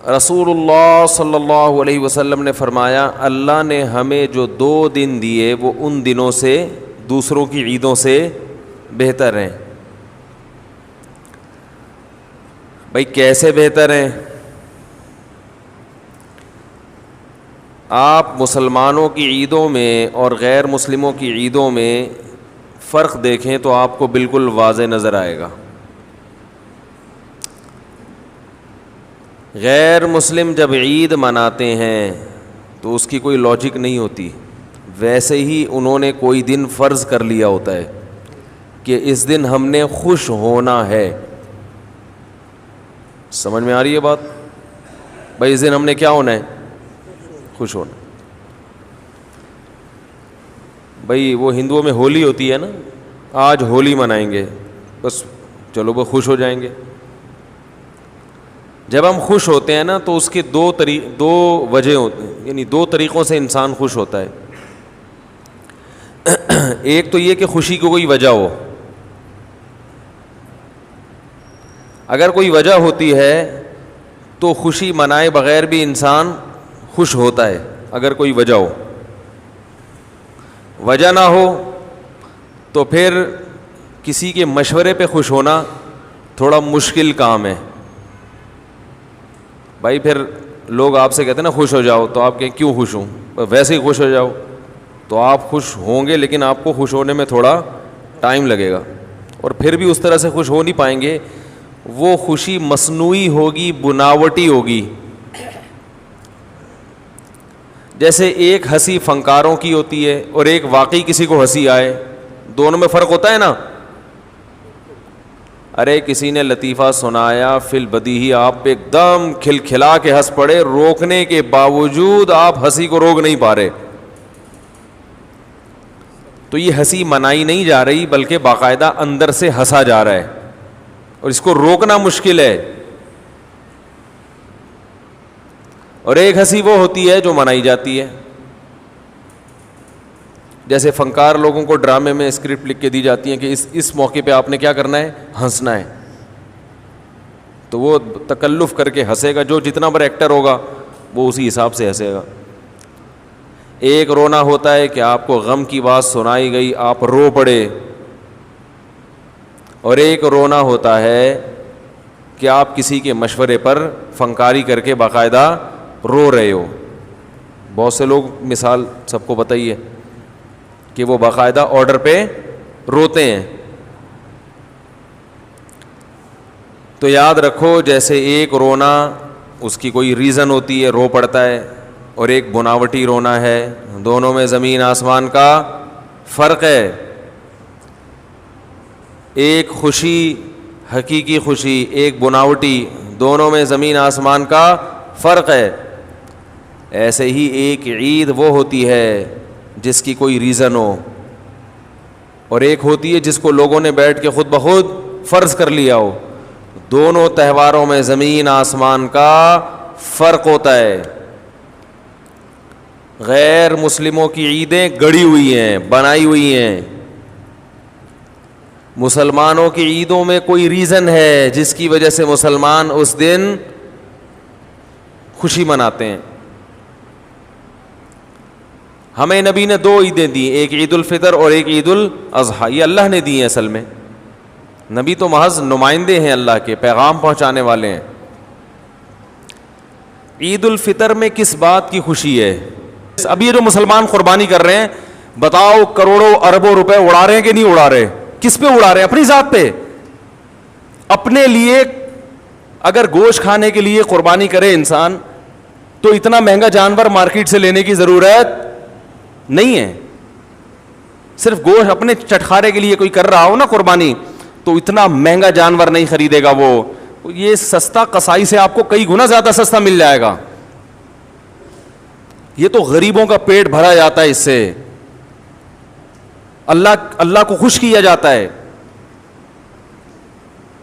رسول اللہ صلی اللہ علیہ وسلم نے فرمایا اللہ نے ہمیں جو 2 دن دیے وہ ان دنوں سے دوسروں کی عیدوں سے بہتر ہیں. بھائی کیسے بہتر ہیں؟ آپ مسلمانوں کی عیدوں میں اور غیر مسلموں کی عیدوں میں فرق دیکھیں تو آپ کو بالکل واضح نظر آئے گا. غیر مسلم جب عید مناتے ہیں تو اس کی کوئی لاجک نہیں ہوتی. ویسے ہی انہوں نے کوئی دن فرض کر لیا ہوتا ہے کہ اس دن ہم نے خوش ہونا ہے. سمجھ میں آ رہی ہے بات؟ بھائی اس دن ہم نے کیا ہونا ہے؟ خوش ہونا. بھائی وہ ہندوؤں میں ہولی ہوتی ہے نا، آج ہولی منائیں گے، بس چلو وہ خوش ہو جائیں گے. جب ہم خوش ہوتے ہیں نا تو اس کے دو وجہ ہوتے ہیں، یعنی 2 طریقوں سے انسان خوش ہوتا ہے. ایک تو یہ کہ خوشی کی کوئی وجہ ہو. اگر کوئی وجہ ہوتی ہے تو خوشی منائے بغیر بھی انسان خوش ہوتا ہے اگر کوئی وجہ ہو. وجہ نہ ہو تو پھر کسی کے مشورے پہ خوش ہونا تھوڑا مشکل کام ہے. بھائی پھر لوگ آپ سے کہتے ہیں نا خوش ہو جاؤ، تو آپ کہیں کیوں خوش ہوں؟ ویسے ہی خوش ہو جاؤ. تو آپ خوش ہوں گے لیکن آپ کو خوش ہونے میں تھوڑا ٹائم لگے گا، اور پھر بھی اس طرح سے خوش ہو نہیں پائیں گے. وہ خوشی مصنوعی ہوگی، بناوٹی ہوگی. جیسے ایک ہنسی فنکاروں کی ہوتی ہے اور ایک واقعی کسی کو ہنسی آئے، دونوں میں فرق ہوتا ہے نا. ارے کسی نے لطیفہ سنایا فی البدیہی، آپ ایک دم کھلکھلا کے ہنس پڑے، روکنے کے باوجود آپ ہنسی کو روک نہیں پا رہے. تو یہ ہنسی منائی نہیں جا رہی بلکہ باقاعدہ اندر سے ہنسا جا رہا ہے، اور اس کو روکنا مشکل ہے. اور ایک ہنسی وہ ہوتی ہے جو منائی جاتی ہے. جیسے فنکار لوگوں کو ڈرامے میں اسکرپٹ لکھ کے دی جاتی ہیں کہ اس موقع پہ آپ نے کیا کرنا ہے؟ ہنسنا ہے. تو وہ تکلف کر کے ہنسے گا، جو جتنا بڑا ایکٹر ہوگا وہ اسی حساب سے ہنسے گا. ایک رونا ہوتا ہے کہ آپ کو غم کی بات سنائی گئی، آپ رو پڑے. اور ایک رونا ہوتا ہے کہ آپ کسی کے مشورے پر فنکاری کر کے باقاعدہ رو رہے ہو. بہت سے لوگ مثال سب کو پتہ ہی ہے کہ وہ باقاعدہ آرڈر پہ روتے ہیں. تو یاد رکھو جیسے ایک رونا اس کی کوئی ریزن ہوتی ہے، رو پڑتا ہے، اور ایک بناوٹی رونا ہے. دونوں میں زمین آسمان کا فرق ہے. ایک خوشی حقیقی خوشی، ایک بناوٹی، دونوں میں زمین آسمان کا فرق ہے. ایسے ہی ایک عید وہ ہوتی ہے جس کی کوئی ریزن ہو، اور ایک ہوتی ہے جس کو لوگوں نے بیٹھ کے خود بخود فرض کر لیا ہو. دونوں تہواروں میں زمین آسمان کا فرق ہوتا ہے. غیر مسلموں کی عیدیں گڑی ہوئی ہیں، بنائی ہوئی ہیں. مسلمانوں کی عیدوں میں کوئی ریزن ہے جس کی وجہ سے مسلمان اس دن خوشی مناتے ہیں. ہمیں نبی نے 2 عیدیں دی، ایک عید الفطر اور ایک عید الاضحیٰ. یہ اللہ نے دی ہیں. اصل میں نبی تو محض نمائندے ہیں، اللہ کے پیغام پہنچانے والے ہیں. عید الفطر میں کس بات کی خوشی ہے؟ اب یہ جو مسلمان قربانی کر رہے ہیں، بتاؤ کروڑوں اربوں روپے اڑا رہے ہیں کہ نہیں اڑا رہے؟ کس پہ اڑا رہے ہیں؟ اپنی ذات پہ. اپنے لیے اگر گوشت کھانے کے لیے قربانی کرے انسان تو اتنا مہنگا جانور مارکیٹ سے لینے کی ضرورت نہیں ہے. صرف گوشت اپنے چٹخارے کے لیے کوئی کر رہا ہو نا قربانی، تو اتنا مہنگا جانور نہیں خریدے گا. وہ یہ سستا قصائی سے آپ کو کئی گنا زیادہ سستا مل جائے گا. یہ تو غریبوں کا پیٹ بھرا جاتا ہے اس سے، اللہ کو خوش کیا جاتا ہے.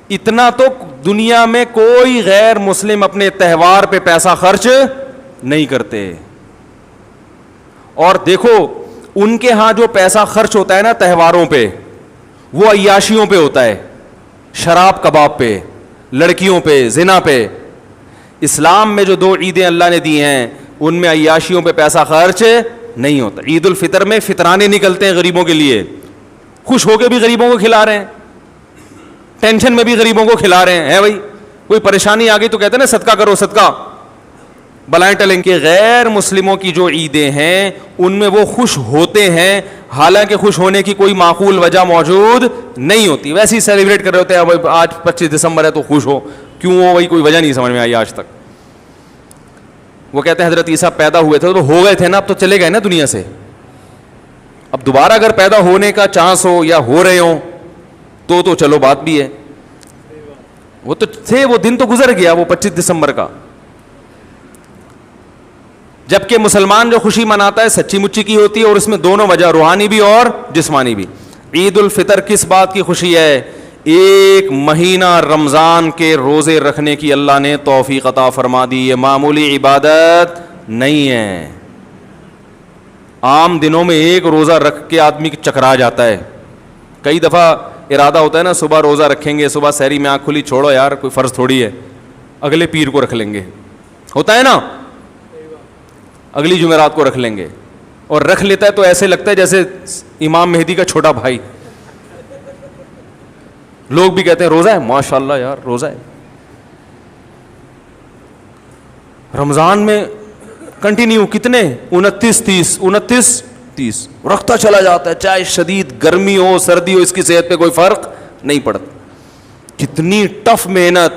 اتنا تو دنیا میں کوئی غیر مسلم اپنے تہوار پہ پیسہ خرچ نہیں کرتے. اور دیکھو ان کے ہاں جو پیسہ خرچ ہوتا ہے نا تہواروں پہ، وہ عیاشیوں پہ ہوتا ہے، شراب کباب پہ، لڑکیوں پہ، زنا پہ. اسلام میں جو 2 عیدیں اللہ نے دی ہیں ان میں عیاشیوں پہ پیسہ خرچ نہیں ہوتا. عید الفطر میں فطرانے نکلتے ہیں غریبوں کے لیے, خوش ہو کے بھی غریبوں کو کھلا رہے ہیں, ٹینشن میں بھی غریبوں کو کھلا رہے ہیں بھائی. کوئی پریشانی آ گئی تو کہتے ہیں نا صدقہ کرو صدقہ, بلائیں ٹلیں. کہ غیر مسلموں کی جو عیدیں ہیں ان میں وہ خوش ہوتے ہیں, حالانکہ خوش ہونے کی کوئی معقول وجہ موجود نہیں ہوتی, ویسے ہی سیلیبریٹ کر رہے ہوتے ہیں. آج 25 دسمبر ہے تو خوش ہو, کیوں ہو بھائی, کوئی وجہ نہیں سمجھ میں آئی آج تک. وہ کہتے ہیں حضرت عیسیٰ پیدا ہوئے تھے تو ہو گئے تھے نا, اب تو چلے گئے نا دنیا سے, اب دوبارہ اگر پیدا ہونے کا چانس ہو یا ہو رہے ہوں تو چلو بات بھی ہے. وہ تو تھے, وہ دن تو گزر گیا, وہ 25 دسمبر کا. جبکہ مسلمان جو خوشی مناتا ہے سچی مچی کی ہوتی ہے, اور اس میں دونوں وجہ, روحانی بھی اور جسمانی بھی. عید الفطر کس بات کی خوشی ہے؟ 1 مہینہ رمضان کے روزے رکھنے کی اللہ نے توفیق عطا فرما دی. یہ معمولی عبادت نہیں ہے. عام دنوں میں 1 روزہ رکھ کے آدمی چکرا جاتا ہے. کئی دفعہ ارادہ ہوتا ہے نا صبح روزہ رکھیں گے, صبح سحری میں آنکھ کھلی, چھوڑو یار کوئی فرض تھوڑی ہے, اگلے پیر کو رکھ لیں گے, ہوتا ہے نا, اگلی جمعرات کو رکھ لیں گے. اور رکھ لیتا ہے تو ایسے لگتا ہے جیسے امام مہدی کا چھوٹا بھائی. لوگ بھی کہتے ہیں روزہ ہے, ماشاء اللہ یار روزہ ہے. رمضان میں کنٹینیو کتنے 29-30 رکھتا چلا جاتا ہے, چاہے شدید گرمی ہو سردی ہو, اس کی صحت پہ کوئی فرق نہیں پڑتا. کتنی ٹف محنت.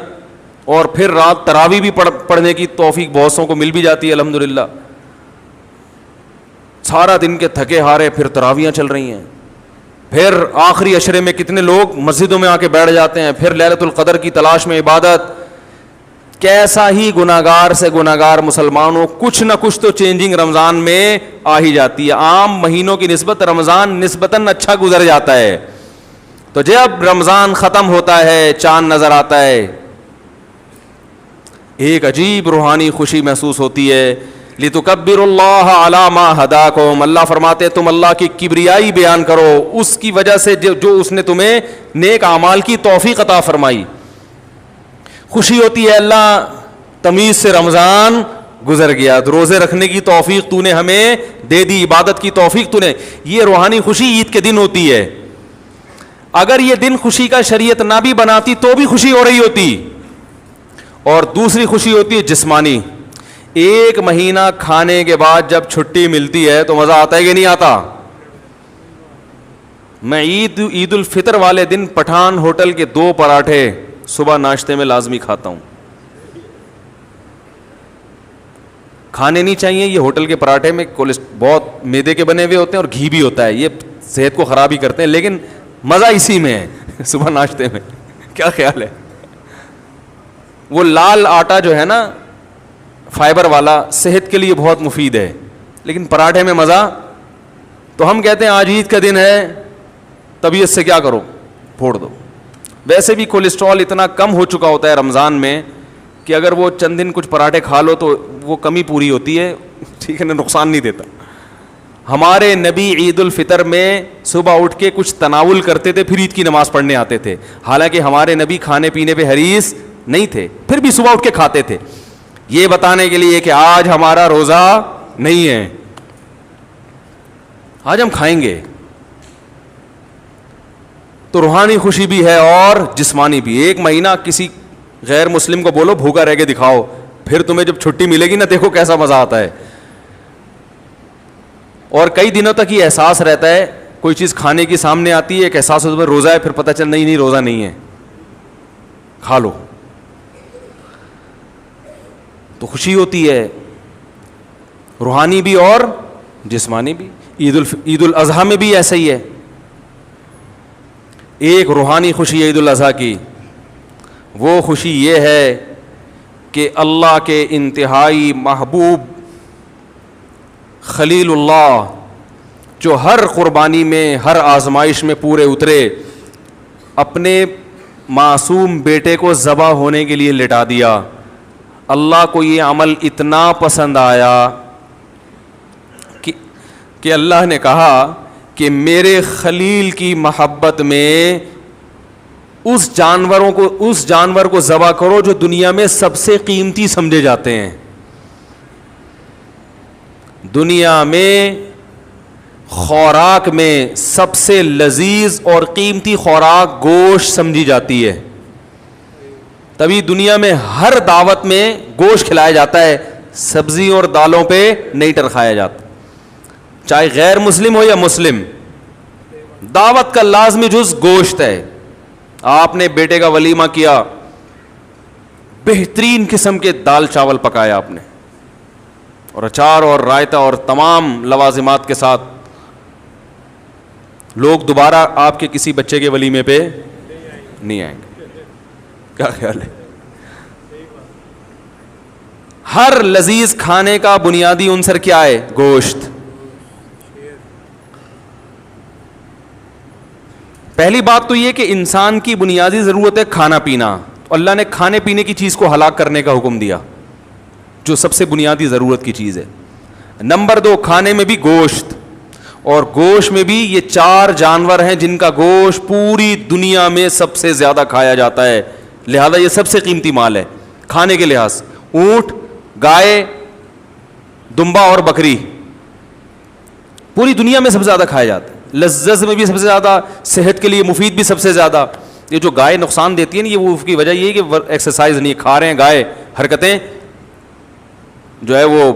اور پھر رات تراویح بھی پڑھنے کی توفیق بہت سوں کو مل بھی جاتی ہے الحمدللہ. سارا دن کے تھکے ہارے پھر تراویحاں چل رہی ہیں. پھر آخری عشرے میں کتنے لوگ مسجدوں میں آ کے بیٹھ جاتے ہیں, پھر لیلۃ القدر کی تلاش میں عبادت. کیسا ہی گناہگار سے گناہگار مسلمانوں, کچھ نہ کچھ تو چینجنگ رمضان میں آ ہی جاتی ہے. عام مہینوں کی نسبت رمضان نسبتاً اچھا گزر جاتا ہے. تو جب رمضان ختم ہوتا ہے, چاند نظر آتا ہے, ایک عجیب روحانی خوشی محسوس ہوتی ہے. لِتُكَبِّرُوا اللَّهَ عَلَى مَا هَدَاكُمْ, اللہ فرماتے ہیں تم اللہ کی کبریائی بیان کرو اس کی وجہ سے جو اس نے تمہیں نیک اعمال کی توفیق عطا فرمائی. خوشی ہوتی ہے اللہ تمیز سے رمضان گزر گیا, روزے رکھنے کی توفیق تو نے ہمیں دے دی, عبادت کی توفیق تو نے. یہ روحانی خوشی عید کے دن ہوتی ہے. اگر یہ دن خوشی کا شریعت نہ بھی بناتی تو بھی خوشی ہو رہی ہوتی. اور دوسری خوشی ہوتی ہے جسمانی. 1 مہینہ کھانے کے بعد جب چھٹی ملتی ہے تو مزہ آتا ہے کہ نہیں آتا؟ میں عید الفطر والے دن پٹھان ہوٹل کے 2 پراٹھے صبح ناشتے میں لازمی کھاتا ہوں. کھانے نہیں چاہیے یہ ہوٹل کے پراٹھے میں بہت میدے کے بنے ہوئے ہوتے ہیں اور گھی بھی ہوتا ہے, یہ صحت کو خراب ہی کرتے ہیں, لیکن مزہ اسی میں ہے صبح ناشتے میں. کیا خیال ہے؟ وہ لال آٹا جو ہے نا فائبر والا, صحت کے لیے بہت مفید ہے, لیکن پراٹھے میں مزہ. تو ہم کہتے ہیں آج عید کا دن ہے, طبیعت سے کیا کرو, پھوڑ دو. ویسے بھی کولیسٹرول اتنا کم ہو چکا ہوتا ہے رمضان میں کہ اگر وہ چند دن کچھ پراٹھے کھا لو تو وہ کمی پوری ہوتی ہے, ٹھیک ہے نا, نقصان نہیں دیتا. ہمارے نبی عید الفطر میں صبح اٹھ کے کچھ تناول کرتے تھے, پھر عید کی نماز پڑھنے آتے تھے. حالانکہ ہمارے نبی کھانے پینے پہ حریص نہیں تھے, پھر بھی صبح اٹھ کے کھاتے تھے, یہ بتانے کے لیے کہ آج ہمارا روزہ نہیں ہے, آج ہم کھائیں گے. تو روحانی خوشی بھی ہے اور جسمانی بھی. 1 مہینہ کسی غیر مسلم کو بولو بھوکا رہ کے دکھاؤ, پھر تمہیں جب چھٹی ملے گی نا دیکھو کیسا مزہ آتا ہے. اور کئی دنوں تک یہ احساس رہتا ہے, کوئی چیز کھانے کی سامنے آتی ہے, ایک احساس ہوتا ہے روزہ ہے, پھر پتہ چل نہیں روزہ نہیں ہے, کھا لو. تو خوشی ہوتی ہے روحانی بھی اور جسمانی بھی. عید الاضحیٰ میں بھی ایسا ہی ہے. ایک روحانی خوشی عید الاضحیٰ کی, وہ خوشی یہ ہے کہ اللہ کے انتہائی محبوب خلیل اللہ جو ہر قربانی میں ہر آزمائش میں پورے اترے, اپنے معصوم بیٹے کو ذبح ہونے کے لیے لٹا دیا. اللہ کو یہ عمل اتنا پسند آیا کہ اللہ نے کہا کہ میرے خلیل کی محبت میں اس جانور کو ذبح کرو جو دنیا میں سب سے قیمتی سمجھے جاتے ہیں. دنیا میں خوراک میں سب سے لذیذ اور قیمتی خوراک گوشت سمجھی جاتی ہے. تبھی دنیا میں ہر دعوت میں گوشت کھلایا جاتا ہے, سبزی اور دالوں پہ نہیں ٹرکھایا جاتا. چاہے غیر مسلم ہو یا مسلم, دعوت کا لازمی جز گوشت ہے. آپ نے بیٹے کا ولیمہ کیا, بہترین قسم کے دال چاول پکایا آپ نے, اور اچار اور رائتا اور تمام لوازمات کے ساتھ, لوگ دوبارہ آپ کے کسی بچے کے ولیمے پہ نہیں آئیں گے. کیا خیال ہے؟ ہر لذیذ کھانے کا بنیادی عنصر کیا ہے؟ گوشت. پہلی بات تو یہ کہ انسان کی بنیادی ضرورت ہے کھانا پینا. اللہ نے کھانے پینے کی چیز کو ہلاک کرنے کا حکم دیا, جو سب سے بنیادی ضرورت کی چیز ہے. نمبر 2, کھانے میں بھی گوشت, اور گوشت میں بھی یہ 4 جانور ہیں جن کا گوشت پوری دنیا میں سب سے زیادہ کھایا جاتا ہے, لہذا یہ سب سے قیمتی مال ہے کھانے کے لحاظ. اونٹ, گائے, دمبا اور بکری پوری دنیا میں سب سے زیادہ کھایا جاتا ہے. لذت میں بھی سب سے زیادہ, صحت کے لیے مفید بھی سب سے زیادہ. یہ جو گائے نقصان دیتی ہے نا, یہ وہ کی وجہ یہ ہے کہ ایکسرسائز نہیں, کھا رہے ہیں گائے, حرکتیں جو ہے وہ,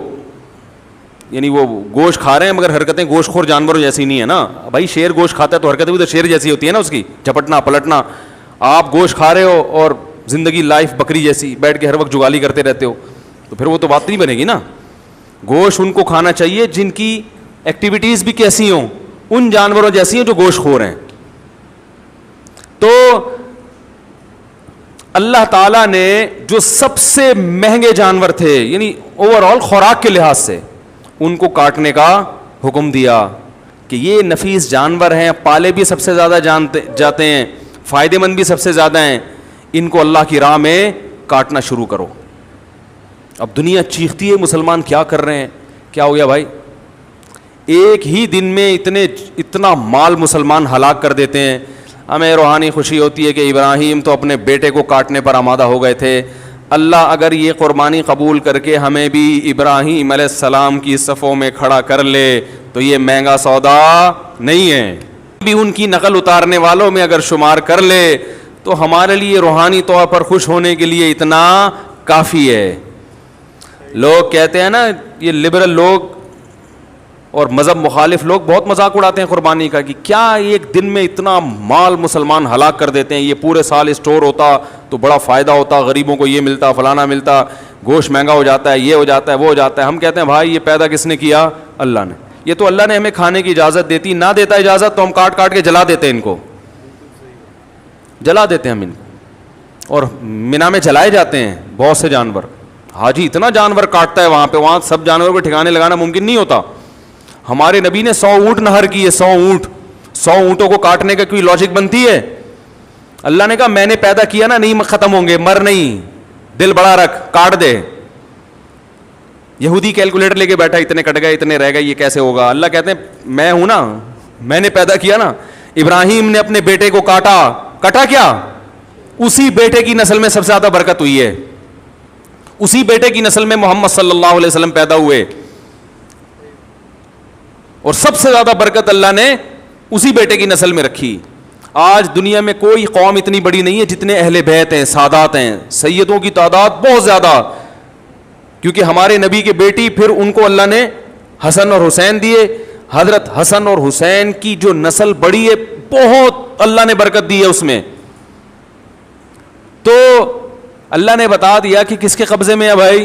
یعنی وہ گوشت کھا رہے ہیں مگر حرکتیں گوشت خور جانوروں جیسی نہیں ہے نا. بھائی شیر گوشت کھاتا ہے تو حرکتیں بھی تو شیر جیسی ہوتی ہے نا, اس کی جھپٹنا پلٹنا. آپ گوشت کھا رہے ہو اور زندگی لائف بکری جیسی, بیٹھ کے ہر وقت جگالی کرتے رہتے ہو, تو پھر وہ تو بات نہیں بنے گی نا. گوشت ان کو کھانا چاہیے جن کی ایکٹیویٹیز بھی کیسی ہوں, ان جانوروں جیسی ہیں جو گوشت خور ہیں. تو اللہ تعالیٰ نے جو سب سے مہنگے جانور تھے, یعنی اوور آل خوراک کے لحاظ سے, ان کو کاٹنے کا حکم دیا کہ یہ نفیس جانور ہیں, پالے بھی سب سے زیادہ جاتے ہیں, فائدے مند بھی سب سے زیادہ ہیں, ان کو اللہ کی راہ میں کاٹنا شروع کرو. اب دنیا چیختی ہے مسلمان کیا کر رہے ہیں, کیا ہو گیا بھائی؟ ایک ہی دن میں اتنا مال مسلمان ہلاک کر دیتے ہیں. ہمیں روحانی خوشی ہوتی ہے کہ ابراہیم تو اپنے بیٹے کو کاٹنے پر آمادہ ہو گئے تھے. اللہ اگر یہ قربانی قبول کر کے ہمیں بھی ابراہیم علیہ السلام کی صفوں میں کھڑا کر لے تو یہ مہنگا سودا نہیں ہے. بھی ان کی نقل اتارنے والوں میں اگر شمار کر لے تو ہمارے لیے روحانی طور پر خوش ہونے کے لیے اتنا کافی ہے. لوگ کہتے ہیں نا, یہ لبرل لوگ اور مذہب مخالف لوگ بہت مذاق اڑاتے ہیں قربانی کا, کہ کیا ایک دن میں اتنا مال مسلمان ہلاک کر دیتے ہیں, یہ پورے سال اسٹور ہوتا تو بڑا فائدہ ہوتا, غریبوں کو یہ ملتا, فلانا ملتا, گوشت مہنگا ہو جاتا ہے, یہ ہو جاتا ہے, وہ ہو جاتا ہے. ہم کہتے ہیں بھائی یہ پیدا کس نے کیا؟ اللہ نے. یہ تو اللہ نے ہمیں کھانے کی اجازت دیتی, نہ دیتا اجازت تو ہم کاٹ کاٹ کے جلا دیتے, ان کو جلا دیتے ہم ان کو. اور مینا میں جلائے جاتے ہیں بہت سے جانور. حاجی اتنا جانور کاٹتا ہے وہاں پہ, وہاں سب جانوروں کو ٹھکانے لگانا ممکن نہیں ہوتا. ہمارے نبی نے 100 اونٹ نہر کیے, 100 اونٹ. 100 اونٹوں کو کاٹنے کا کوئی لاجک بنتی ہے؟ اللہ نے کہا میں نے پیدا کیا نا, نہیں ختم ہوں گے, مر نہیں, دل بڑا رکھ, کاٹ دے. یہودی کیلکولیٹر لے کے بیٹھا, اتنے کٹ گئے, اتنے رہ گئے, یہ کیسے ہوگا؟ اللہ کہتے ہیں میں ہوں نا, میں نے پیدا کیا نا. ابراہیم نے اپنے بیٹے کو کاٹا, کٹا کیا؟ اسی بیٹے کی نسل میں سب سے زیادہ برکت ہوئی ہے, اسی بیٹے کی نسل میں محمد صلی اللہ علیہ وسلم پیدا ہوئے, اور سب سے زیادہ برکت اللہ نے اسی بیٹے کی نسل میں رکھی. آج دنیا میں کوئی قوم اتنی بڑی نہیں ہے جتنے اہل بیت ہیں, سادات ہیں, سیدوں کی تعداد بہت زیادہ, کیونکہ ہمارے نبی کے بیٹی, پھر ان کو اللہ نے حسن اور حسین دیے. حضرت حسن اور حسین کی جو نسل بڑی ہے, بہت اللہ نے برکت دی ہے اس میں. تو اللہ نے بتا دیا کہ کس کے قبضے میں ہے بھائی,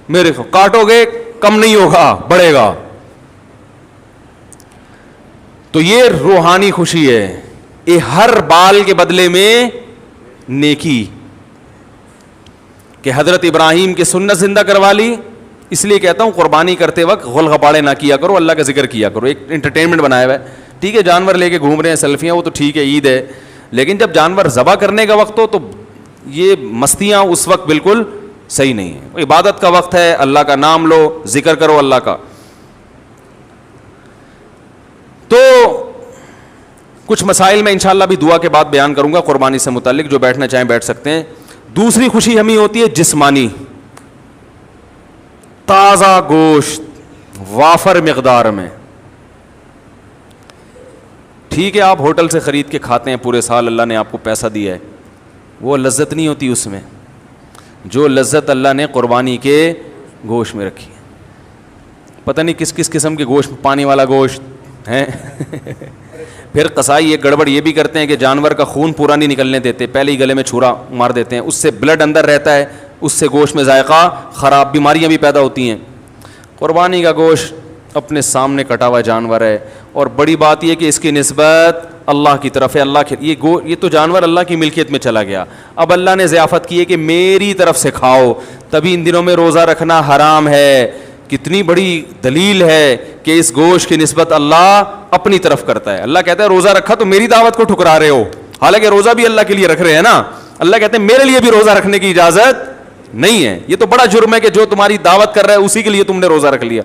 میرے کو کاٹو گے کم نہیں ہوگا, بڑھے گا. تو یہ روحانی خوشی ہے, یہ ہر بال کے بدلے میں نیکی, کہ حضرت ابراہیم کی سنت زندہ کروا لی. اس لیے کہتا ہوں قربانی کرتے وقت غل غباڑے نہ کیا کرو, اللہ کا ذکر کیا کرو. ایک انٹرٹینمنٹ بنایا ہوا ہے, ٹھیک ہے, جانور لے کے گھوم رہے ہیں, سیلفیاں, وہ تو ٹھیک ہے, عید ہے, لیکن جب جانور ذبح کرنے کا وقت ہو تو یہ مستیاں اس وقت بالکل صحیح نہیں ہے. عبادت کا وقت ہے, اللہ کا نام لو, ذکر کرو اللہ کا. تو کچھ مسائل میں انشاءاللہ بھی دعا کے بعد بیان کروں گا قربانی سے متعلق, جو بیٹھنا چاہیں بیٹھ سکتے ہیں. دوسری خوشی ہمیں ہوتی ہے جسمانی, تازہ گوشت وافر مقدار میں. ٹھیک ہے آپ ہوٹل سے خرید کے کھاتے ہیں پورے سال, اللہ نے آپ کو پیسہ دیا ہے, وہ لذت نہیں ہوتی اس میں جو لذت اللہ نے قربانی کے گوشت میں رکھی ہے. پتہ نہیں کس کس قسم کے گوشت, پانی والا گوشت ہے. پھر قصائی یہ گڑبڑ یہ بھی کرتے ہیں کہ جانور کا خون پورا نہیں نکلنے دیتے, پہلے ہی گلے میں چھرا مار دیتے ہیں, اس سے بلڈ اندر رہتا ہے, اس سے گوشت میں ذائقہ خراب, بیماریاں بھی پیدا ہوتی ہیں. قربانی کا گوشت اپنے سامنے کٹا ہوا جانور ہے, اور بڑی بات یہ کہ اس کی نسبت اللہ کی طرف ہے. اللہ یہ تو جانور اللہ کی ملکیت میں چلا گیا, اب اللہ نے ضیافت کی ہے کہ میری طرف سے کھاؤ. تبھی ان دنوں میں روزہ رکھنا حرام ہے. کتنی بڑی دلیل ہے کہ اس گوشت کی نسبت اللہ اپنی طرف کرتا ہے. اللہ کہتا ہے روزہ رکھا تو میری دعوت کو ٹھکرا رہے ہو, حالانکہ روزہ بھی اللہ کے لیے رکھ رہے ہیں نا. اللہ کہتے ہیں میرے لیے بھی روزہ رکھنے کی اجازت نہیں ہے. یہ تو بڑا جرم ہے کہ جو تمہاری دعوت کر رہا ہے اسی کے لیے تم نے روزہ رکھ لیا.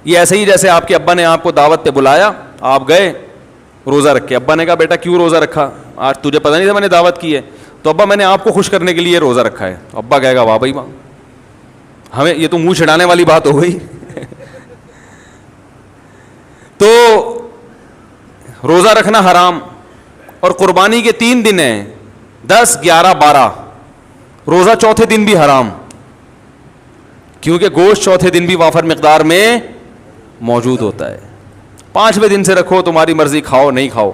یہ ایسے ہی جیسے آپ کے ابا نے آپ کو دعوت پہ بلایا, آپ گئے روزہ رکھ کے, ابا نے کہا بیٹا کیوں روزہ رکھا, آج تجھے پتہ نہیں تھا میں نے دعوت کی ہے, تو ابا میں نے آپ کو خوش کرنے کے لیے روزہ رکھا ہے. ابا کہے گا واہ بھائی واہ, ہمیں یہ تو منہ چھڑانے والی بات ہو گئی. تو روزہ رکھنا حرام, اور قربانی کے 3 دن ہیں, 10, 11, 12. روزہ چوتھے دن بھی حرام, کیونکہ گوشت چوتھے دن بھی وافر مقدار میں موجود ہوتا ہے. 5ویں دن سے رکھو, تمہاری مرضی, کھاؤ نہیں کھاؤ.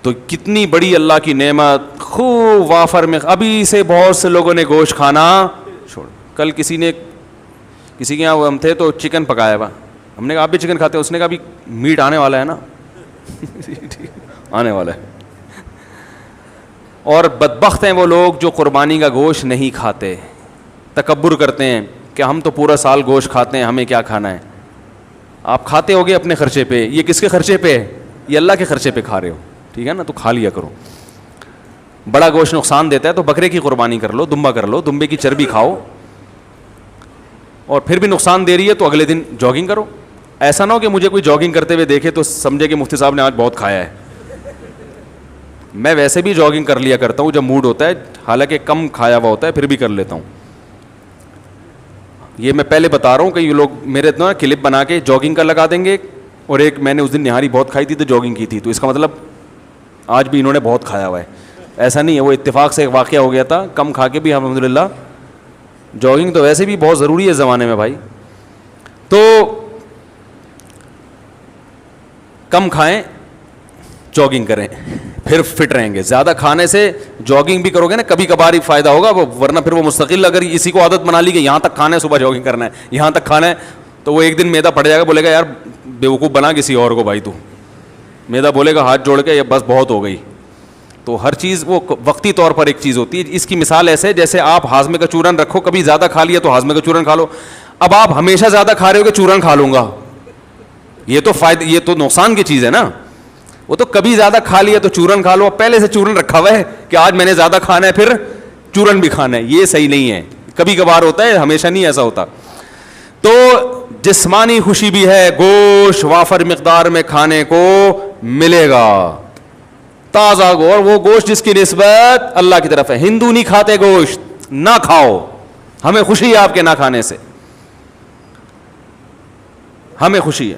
تو کتنی بڑی اللہ کی نعمت, خوب وافر میں. ابھی سے بہت سے لوگوں نے گوشت کھانا چھوڑ. کل کسی کے یہاں ہم تھے تو چکن پکایا ہوا, ہم نے کہا آپ بھی چکن کھاتے ہیں, اس نے کہا ابھی میٹ آنے والا ہے نا. آنے والا ہے. اور بدبخت ہیں وہ لوگ جو قربانی کا گوشت نہیں کھاتے, تکبر کرتے ہیں کہ ہم تو پورا سال گوشت کھاتے ہیں, ہمیں کیا کھانا ہے. آپ کھاتے ہوگے اپنے خرچے پہ, یہ کس کے خرچے پہ ہے, یہ اللہ کے خرچے پہ کھا رہے ہو, ٹھیک ہے نا, تو کھا لیا کرو. بڑا گوشت نقصان دیتا ہے تو بکرے کی قربانی کر لو, دمبا کر لو, دمبے کی چربی کھاؤ. اور پھر بھی نقصان دے رہی ہے تو اگلے دن جاگنگ کرو. ایسا نہ ہو کہ مجھے کوئی جاگنگ کرتے ہوئے دیکھے تو سمجھے کہ مفتی صاحب نے آج بہت کھایا ہے. میں ویسے بھی جاگنگ کر لیا کرتا ہوں جب موڈ ہوتا ہے, حالانکہ کم کھایا ہوا ہوتا ہے پھر بھی کر لیتا ہوں. یہ میں پہلے بتا رہا ہوں کہ یہ لوگ میرے اتنا کلپ بنا کے جاگنگ کا لگا دیں گے, اور ایک میں نے اس دن نہاری بہت کھائی تھی تو جاگنگ کی تھی, تو اس کا مطلب آج بھی انہوں نے بہت کھایا ہوا ہے. ایسا نہیں ہے, وہ اتفاق سے ایک واقعہ ہو گیا تھا, کم کھا کے بھی الحمدللہ. جاگنگ تو ویسے بھی بہت ضروری ہے زمانے میں بھائی. تو کم کھائیں, جاگنگ کریں, پھر فٹ رہیں گے. زیادہ کھانے سے جاگنگ بھی کرو گے نا کبھی کبھار ہی فائدہ ہوگا, ورنہ پھر وہ مستقل اگر اسی کو عادت بنا لی کہ یہاں تک کھانا ہے, صبح جاگنگ کرنا ہے, یہاں تک کھانا ہے, تو وہ ایک دن میدا پڑ جائے گا, بولے گا یار بیوقوف بنا کسی اور کو بھائی, تو میدا بولے گا ہاتھ جوڑ کے یہ بس بہت ہو گئی. تو ہر چیز وہ وقتی طور پر ایک چیز ہوتی ہے. اس کی مثال ایسے جیسے آپ ہاضمے کا چورن رکھو, کبھی زیادہ کھا لیا تو ہاضمے کا چورن کھا لو. اب آپ ہمیشہ زیادہ کھا رہے ہو کہ چورن کھا لوں گا, یہ تو نقصان کی چیز ہے نا. وہ تو کبھی زیادہ کھا لیا تو چورن کھا لو, پہلے سے چورن رکھا ہوا ہے کہ آج میں نے زیادہ کھانا ہے پھر چورن بھی کھانا ہے. یہ صحیح نہیں ہے, کبھی کبھار ہوتا ہے, ہمیشہ نہیں ایسا ہوتا. تو جسمانی خوشی بھی ہے, گوشت وافر مقدار میں کھانے کو ملے گا, تازہ اور وہ گوشت جس کی نسبت اللہ کی طرف ہے. ہندو نہیں کھاتے گوشت, نہ کھاؤ, ہمیں خوشی ہے آپ کے نہ کھانے سے, ہمیں خوشی ہے.